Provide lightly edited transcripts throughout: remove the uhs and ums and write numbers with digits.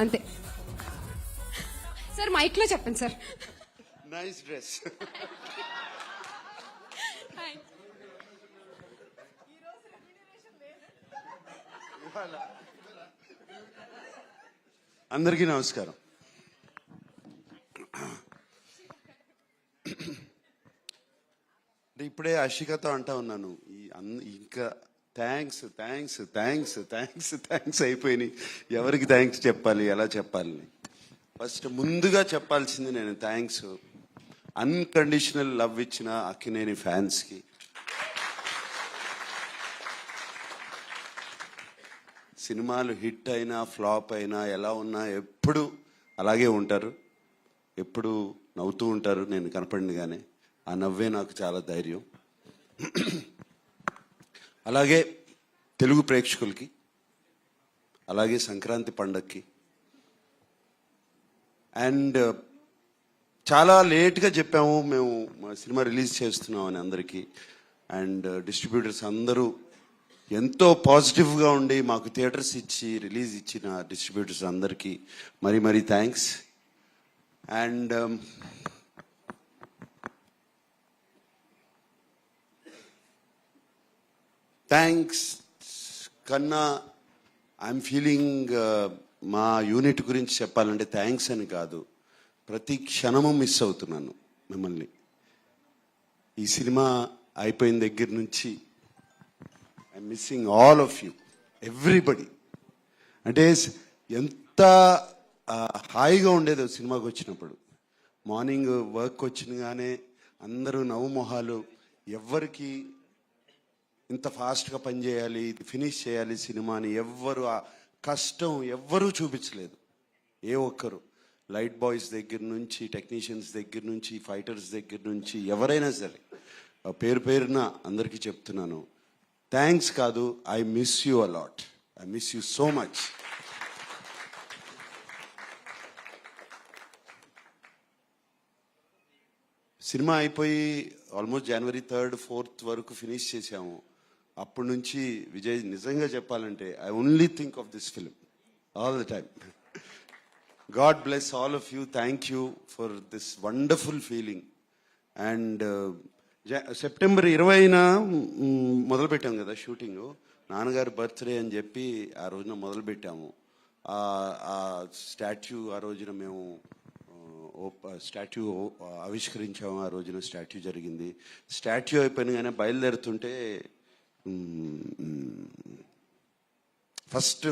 అంతే sir. Mic లో చెప్పండి సార్. Nice dress. అందరికీ నమస్కారం. ఇప్పుడే అషికతో అంటా ఉన్నాను, ఇంకా thanks thanks thanks thanks thanks అయిపోయినాయి. ఎవరికి థ్యాంక్స్ చెప్పాలి, ఎలా చెప్పాలని. ఫస్ట్ ముందుగా చెప్పాల్సింది నేను థ్యాంక్స్ అన్కండిషనల్ లవ్ ఇచ్చిన అక్కినేని ఫ్యాన్స్కి, సినిమాలు హిట్ అయినా ఫ్లాప్ అయినా ఎలా ఉన్నా ఎప్పుడు అలాగే ఉంటారు, ఎప్పుడు నవ్వుతూ ఉంటారు నేను కనపడినగానే. ఆ నవ్వే నాకు చాలా ధైర్యం. అలాగే తెలుగు ప్రేక్షకులకి, అలాగే సంక్రాంతి పండగకి, అండ్ చాలా లేట్గా చెప్పాము మేము మా సినిమా రిలీజ్ చేస్తున్నామని అందరికీ. అండ్ డిస్ట్రిబ్యూటర్స్ అందరూ ఎంతో పాజిటివ్గా ఉండి మాకు థియేటర్స్ ఇచ్చి రిలీజ్ ఇచ్చిన డిస్ట్రిబ్యూటర్స్ అందరికీ మరీ మరీ థ్యాంక్స్. అండ్ థ్యాంక్స్ కన్నా ఐఎమ్ ఫీలింగ్ మా యూనిట్ గురించి చెప్పాలంటే థ్యాంక్స్ అని కాదు, ప్రతి క్షణము మిస్ అవుతున్నాను మిమ్మల్ని. ఈ సినిమా అయిపోయిన దగ్గర నుంచి I'm missing all of you, everybody. అంటే ఎంత హాయిగా ఉండేదో సినిమాకి వచ్చినప్పుడు. మార్నింగ్ వర్క్ వచ్చినగానే అందరూ నవ్వు మొహాలు, ఎవ్వరికి ఇంత ఫాస్ట్గా పనిచేయాలి, ఇది ఫినిష్ చేయాలి సినిమాని ఎవ్వరు ఆ కష్టం ఎవ్వరూ చూపించలేదు. ఏ ఒక్కరు, లైట్ బాయ్స్ దగ్గర నుంచి, టెక్నీషియన్స్ దగ్గర నుంచి, ఫైటర్స్ దగ్గర నుంచి, ఎవరైనా సరే పేరు పేరున అందరికీ చెప్తున్నాను థ్యాంక్స్ కాదు, I miss you a lot, I miss you so much. Cinema అయిపోయి ఆల్మోస్ట్ జనవరి 3rd 4th వరకు ఫినిష్ చేశాము. అప్పటి నుంచి విజయ్ నిజంగా చెప్పాలంటే I only think of this film all the time. God bless all of you, thank you for this wonderful feeling. And September 20న మొదలుపెట్టాం కదా షూటింగ్. నాన్నగారి బర్త్డే అని చెప్పి ఆ రోజున మొదలుపెట్టాము. ఆ స్టాట్యూ ఆ రోజున మేము స్టాట్యూ ఆవిష్కరించాము. ఆ రోజున స్టాట్యూ జరిగింది. స్టాట్యూ అయిపోయినగానే బయలుదేరుతుంటే ఫస్ట్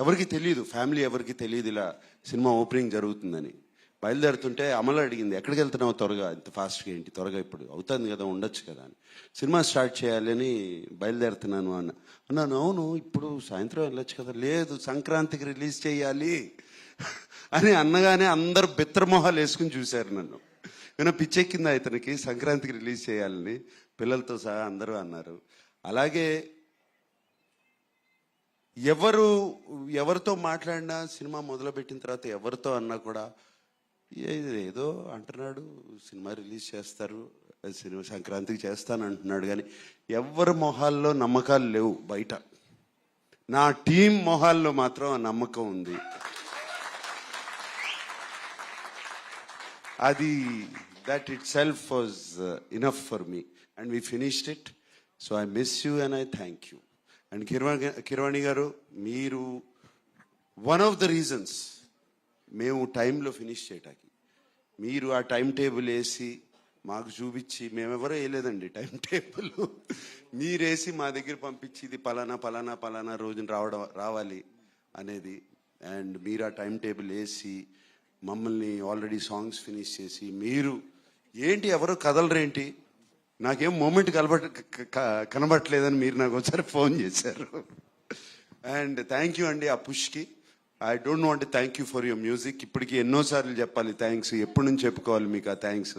ఎవరికి తెలియదు, ఫ్యామిలీ ఎవరికి తెలియదు ఇలా సినిమా ఓపెనింగ్ జరుగుతుందని. బయలుదేరుతుంటే అమలు అడిగింది, ఎక్కడికి వెళ్తున్నావు త్వరగా, ఇంత ఫాస్ట్గా ఏంటి త్వరగా, ఇప్పుడు అవుతుంది కదా ఉండొచ్చు కదా అని. సినిమా స్టార్ట్ చేయాలని బయలుదేరుతున్నాను అన్నాను. అవును ఇప్పుడు సాయంత్రం వెళ్ళొచ్చు కదా. లేదు సంక్రాంతికి రిలీజ్ చేయాలి అని అన్నగానే అందరు బిత్రమొహాలు వేసుకుని చూశారు నన్ను. ఏమైనా పిచ్చెక్కిందా ఇతనికి సంక్రాంతికి రిలీజ్ చేయాలని, పిల్లలతో సహా అందరూ అన్నారు. అలాగే ఎవరితో మాట్లాడినా సినిమా మొదలుపెట్టిన తర్వాత ఎవరితో అన్నా కూడా ఏదో అంటున్నాడు, సినిమా రిలీజ్ చేస్తారు, సినిమా సంక్రాంతికి చేస్తాను అంటున్నాడు, కానీ ఎవరి మొహాల్లో నమ్మకాలు లేవు బయట. నా టీం మొహాల్లో మాత్రం ఆ నమ్మకం ఉంది. అది that itself was enough for me and we finished it, so I miss you and I thank you. And Keeravani గారు, మీరు one of the reasons మేము టైంలో ఫినిష్ చేయటానికి, మీరు ఆ టైం టేబుల్ వేసి మాకు చూపించి, మేమెవరో వేయలేదండి టైం టేబుల్, మీరేసి మా దగ్గర పంపించి ఇది పలానా పలానా పలానా రోజున రావాలి అనేది. అండ్ మీరు ఆ టైం టేబుల్ వేసి మమ్మల్ని ఆల్రెడీ సాంగ్స్ ఫినిష్ చేసి, మీరు ఏంటి ఎవరో కదలరేంటి, నాకేం మూమెంట్ కనబట్టలేదని మీరు నాకు ఒకసారి ఫోన్ చేశారు. అండ్ థ్యాంక్ యూ అండి ఆ పుష్కి. I don't want thank you for your music. ఇప్పటికీ ఎన్నోసార్లు చెప్పాలి థ్యాంక్స్, ఎప్పటి నుంచి చెప్పుకోవాలి మీకు ఆ థ్యాంక్స్.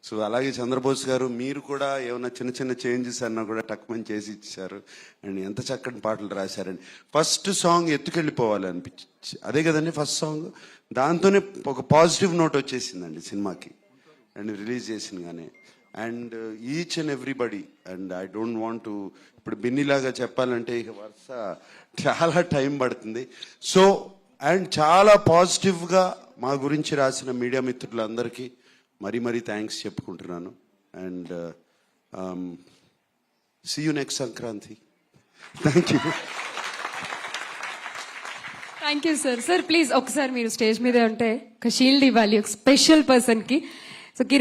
సో అలాగే చంద్రబోస్ గారు, మీరు కూడా ఏమైనా చిన్న చిన్న చేంజెస్ అన్నా కూడా టక్మని చేసి ఇచ్చారు. అండ్ ఎంత చక్కటి పాటలు రాశారండి. ఫస్ట్ సాంగ్ ఎత్తుకెళ్ళిపోవాలి అనిపించి, అదే కదండి ఫస్ట్ సాంగ్. దాంతోనే ఒక పాజిటివ్ నోట్ వచ్చేసిందండి సినిమాకి అండ్ రిలీజ్ చేసినగానే. And each and everybody, and I don't want to ఇప్పుడు బిన్నీలాగా చెప్పాలంటే ఇక వరుస చాలా టైం పడుతుంది. సో అండ్ చాలా పాజిటివ్గా మా గురించి రాసిన మీడియా మిత్రులందరికీ మరీ థ్యాంక్స్ చెప్పుకుంటున్నాను. And see you next Sankranti. Thank you. Thank you sir. Sir please ఒకసారి మీరు స్టేజ్ మీదే ఉంటే ఒక షీల్డ్ ఇవ్వాలి ఒక స్పెషల్ పర్సన్కి.